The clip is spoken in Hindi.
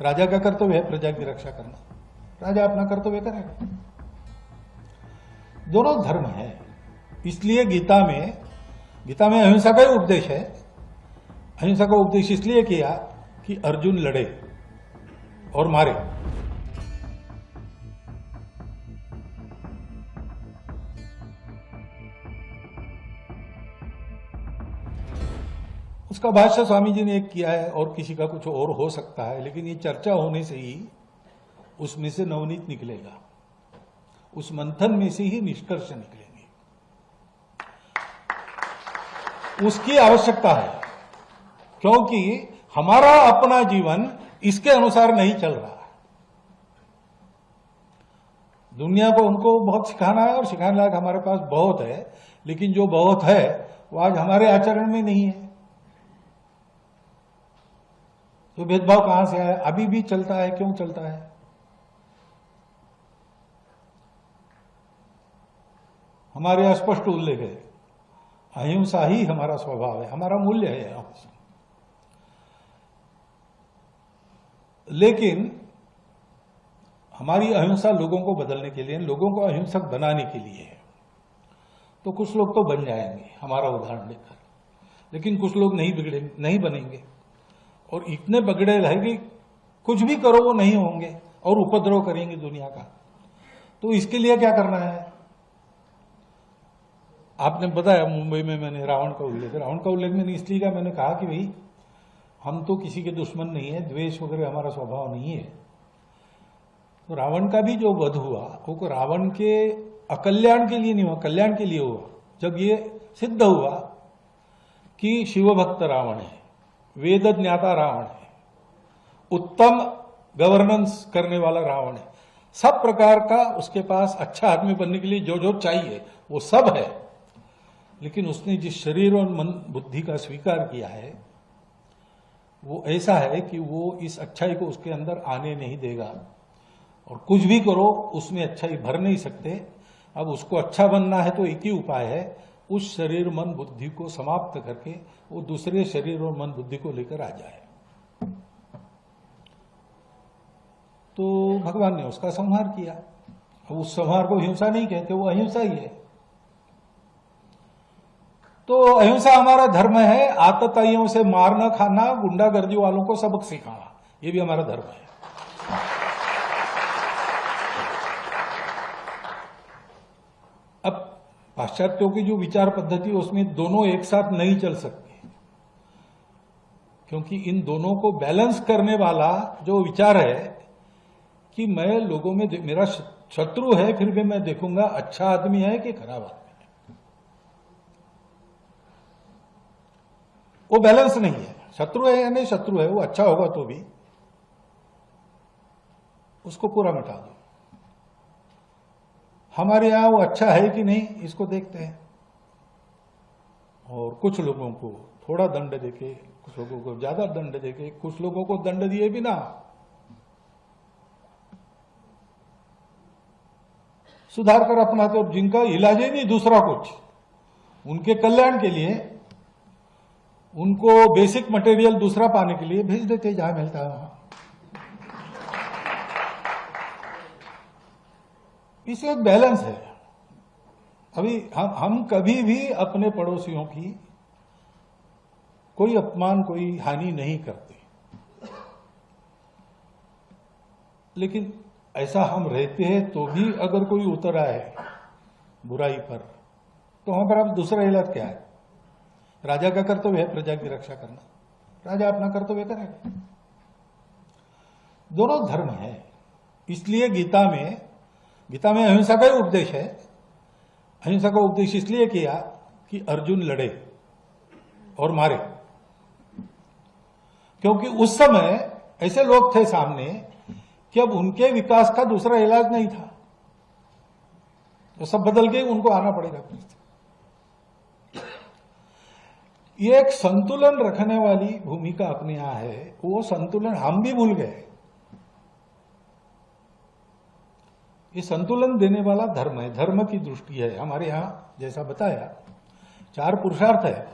राजा का कर्तव्य है प्रजा की रक्षा करना, राजा अपना कर्तव्य करेगा। दोनों धर्म है। इसलिए गीता में अहिंसा का ही उपदेश है। अहिंसा का उपदेश इसलिए किया कि अर्जुन लड़े और मारे। उसका भाष्य स्वामी जी ने एक किया है और किसी का कुछ और हो सकता है, लेकिन ये चर्चा होने से ही उसमें से नवनीत निकलेगा, उस मंथन में से ही निष्कर्ष निकलेंगे। उसकी आवश्यकता है, क्योंकि हमारा अपना जीवन इसके अनुसार नहीं चल रहा है। दुनिया को उनको बहुत सिखाना है और सिखाने लायक हमारे पास बहुत है, लेकिन जो बहुत है वो आज हमारे आचरण में नहीं है। तो भेदभाव कहां से आया? अभी भी चलता है। क्यों चलता है? हमारे स्पष्ट उल्लेख है, अहिंसा ही हमारा स्वभाव है, हमारा मूल्य है अहिंसा। लेकिन हमारी अहिंसा लोगों को बदलने के लिए, लोगों को अहिंसक बनाने के लिए है। तो कुछ लोग तो बन जाएंगे हमारा उदाहरण लेकर, लेकिन कुछ लोग नहीं बनेंगे और इतने बगड़े रहेंगे, कुछ भी करो वो नहीं होंगे और उपद्रव करेंगे दुनिया का। तो इसके लिए क्या करना है? आपने बताया मुंबई में मैंने रावण का उल्लेख मैंने इसलिए किया, मैंने कहा कि भाई हम तो किसी के दुश्मन नहीं है, द्वेष वगैरह हमारा स्वभाव नहीं है। तो रावण का भी जो वध हुआ वो रावण के अकल्याण के लिए नहीं हुआ, कल्याण के लिए हुआ। जब ये सिद्ध हुआ कि शिवभक्त रावण है, वेद ज्ञाता रावण है, उत्तम गवर्नेंस करने वाला रावण है, सब प्रकार का उसके पास अच्छा आदमी बनने के लिए जो जो चाहिए वो सब है, लेकिन उसने जिस शरीर और मन बुद्धि का स्वीकार किया है वो ऐसा है कि वो इस अच्छाई को उसके अंदर आने नहीं देगा, और कुछ भी करो उसमें अच्छाई भर नहीं सकते। अब उसको अच्छा बनना है तो एक ही उपाय है, उस शरीर मन बुद्धि को समाप्त करके वो दूसरे शरीर और मन बुद्धि को लेकर आ जाए। तो भगवान ने उसका संहार किया। अब उस संहार को हिंसा नहीं कहते, वो अहिंसा ही है। तो अहिंसा हमारा धर्म है। आतताइयों से मारना खाना, गुंडागर्दी वालों को सबक सिखाना, ये भी हमारा धर्म है। अब पाश्चात्यों की जो विचार पद्धति उसमें दोनों एक साथ नहीं चल सकते, क्योंकि इन दोनों को बैलेंस करने वाला जो विचार है कि मैं लोगों में, मेरा शत्रु है फिर भी मैं देखूंगा अच्छा आदमी है कि खराब आदमी है, वो बैलेंस नहीं है। शत्रु है या नहीं शत्रु है, वो अच्छा होगा तो भी उसको पूरा मिटा दो। हमारे यहां वो अच्छा है कि नहीं इसको देखते हैं, और कुछ लोगों को थोड़ा दंड देके, कुछ लोगों को ज्यादा दंड देके, कुछ लोगों को दंड दिए बिना सुधार कर अपनाते, और जिनका इलाज ही नहीं दूसरा कुछ, उनके कल्याण के लिए उनको बेसिक मटेरियल दूसरा पाने के लिए भेज देते जहां मिलता है वहां। इससे एक बैलेंस है। अभी हम कभी भी अपने पड़ोसियों की कोई अपमान, कोई हानि नहीं करते, लेकिन ऐसा हम रहते हैं तो भी अगर कोई उतर आए बुराई पर, तो वहां पर अब दूसरा इलाज क्या है? राजा का कर्तव्य है प्रजा की रक्षा करना, राजा अपना कर्तव्य करेगा। दोनों धर्म है। इसलिए गीता में अहिंसा का ही उपदेश है। अहिंसा का उपदेश इसलिए किया कि अर्जुन लड़े और मारे, क्योंकि उस समय ऐसे लोग थे सामने कि अब उनके विकास का दूसरा इलाज नहीं था, तो सब बदल के उनको आना पड़ेगा। ये एक संतुलन रखने वाली भूमिका अपने यहां है, वो संतुलन हम भी भूल गए। ये संतुलन देने वाला धर्म है, धर्म की दृष्टि है हमारे यहां। जैसा बताया 4 पुरुषार्थ है,